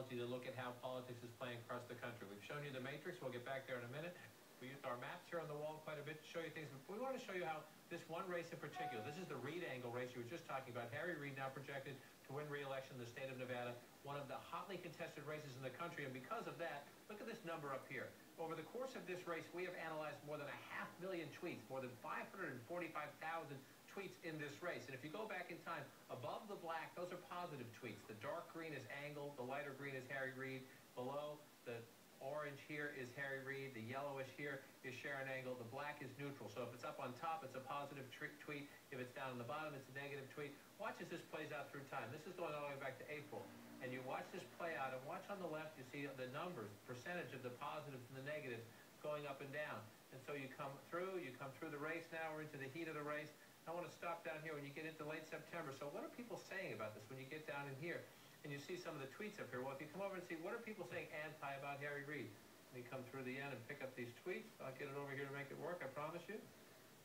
technology to look at how politics is playing across the country. We've shown you the matrix. We'll get back there in a minute. We used our maps here on the wall quite a bit to show you things. But we want to show you how this one race in particular, this is the Reid angle race you were just talking about. Harry Reid now projected to win re-election in the state of Nevada, one of the hotly contested races in the country. And because of that, look at this number up here. Over the course of this race, we have analyzed more than 500,000 tweets, more than 545,000 tweets in this race. And if you go back in time, above the black, those are positive tweets. The dark green is Angle, the lighter green is Harry Reid. Below, the orange here is Harry Reid. The yellowish here is Sharon Angle. The black is neutral. So if it's up on top, it's a positive tweet. If it's down on the bottom, it's a negative tweet. Watch as this plays out through time. This is going all the way back to April. And you watch this play out, and watch on the left, you see the numbers, percentage of the positives and the negatives going up and down. And so you come through the race now. We're into the heat of the race. I want to stop down here when you get into late September. So what are people saying about this when you get down in here? And you see some of the tweets up here. Well, if you come over and see, what are people saying anti about Harry Reid? And you come through the end and pick up these tweets. I'll get it over here to make it work, I promise you.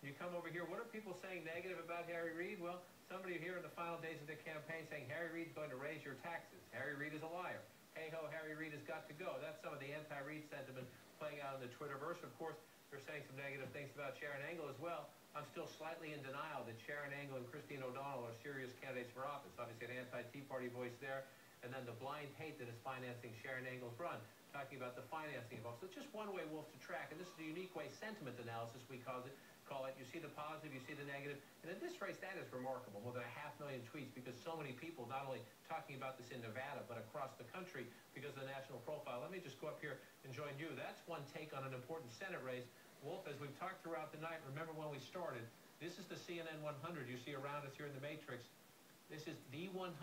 You come over here, what are people saying negative about Harry Reid? Well, somebody here in the final days of their campaign saying Harry Reid's going to raise your taxes. Harry Reid is a liar. Hey-ho, Harry Reid has got to go. That's some of the anti-Reid sentiment playing out in the Twitterverse. Of course, they're saying some negative things about Sharon Angle as well. I'm still slightly in denial that Sharon Angle and Christine O'Donnell are serious candidates for office. Obviously, an anti-Tea Party voice there. And then the blind hate that is financing Sharon Angle's run, talking about the financing involved. So it's just one way, Wolf, to track. And this is a unique way, sentiment analysis, we call it. You see the positive, you see the negative. And in this race, that is remarkable. More than 500,000 tweets because so many people not only talking about this in Nevada, but across the country because of the national profile. Let me just go up here and join you. That's one take on an important Senate race. Wolf, as we've talked throughout the night, remember when we started, this is the CNN 100 you see around us here in the Matrix. This is the 100.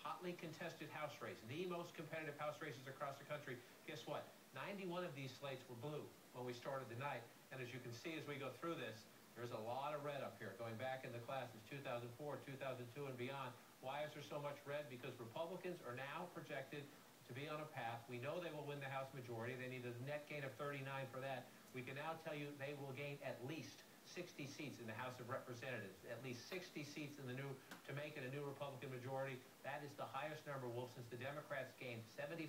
Hotly contested House race, the most competitive House races across the country. Guess what? 91 of these slates were blue when we started the night. And as you can see as we go through this, there's a lot of red up here, going back in the classes 2004, 2002, and beyond. Why is there so much red? Because Republicans are now projected to be on a path. We know they will win the House majority. They need a net gain of 39 for that. We can now tell you they will gain at least 60 seats in the House of Representatives, at least 60 seats in the to make it a new Republican majority. That is the highest number, Wolf, since the Democrats gained 75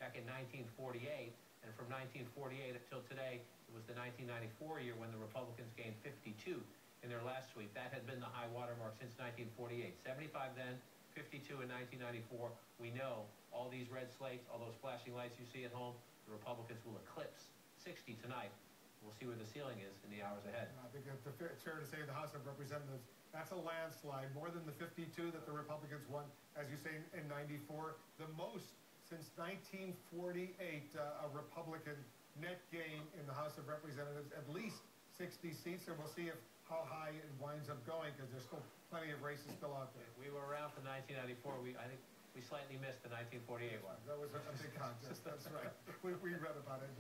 back in 1948. And from 1948 until today, it was the 1994 year when the Republicans gained 52 in their last sweep. That had been the high watermark since 1948. 75 then, 52 in 1994. We know all these red slates, all those flashing lights you see at home, the Republicans will eclipse 60 tonight. We'll see where the ceiling is in the hours ahead. I think it's fair to say the House of Representatives, that's a landslide, more than the 52 that the Republicans won, as you say, in 94. The most since 1948, a Republican net gain in the House of Representatives, at least 60 seats, and we'll see how high it winds up going, because there's still plenty of races still out there. We were around for 1994. I think we slightly missed the 1948 one. That was a big contest, that's right. We read about it.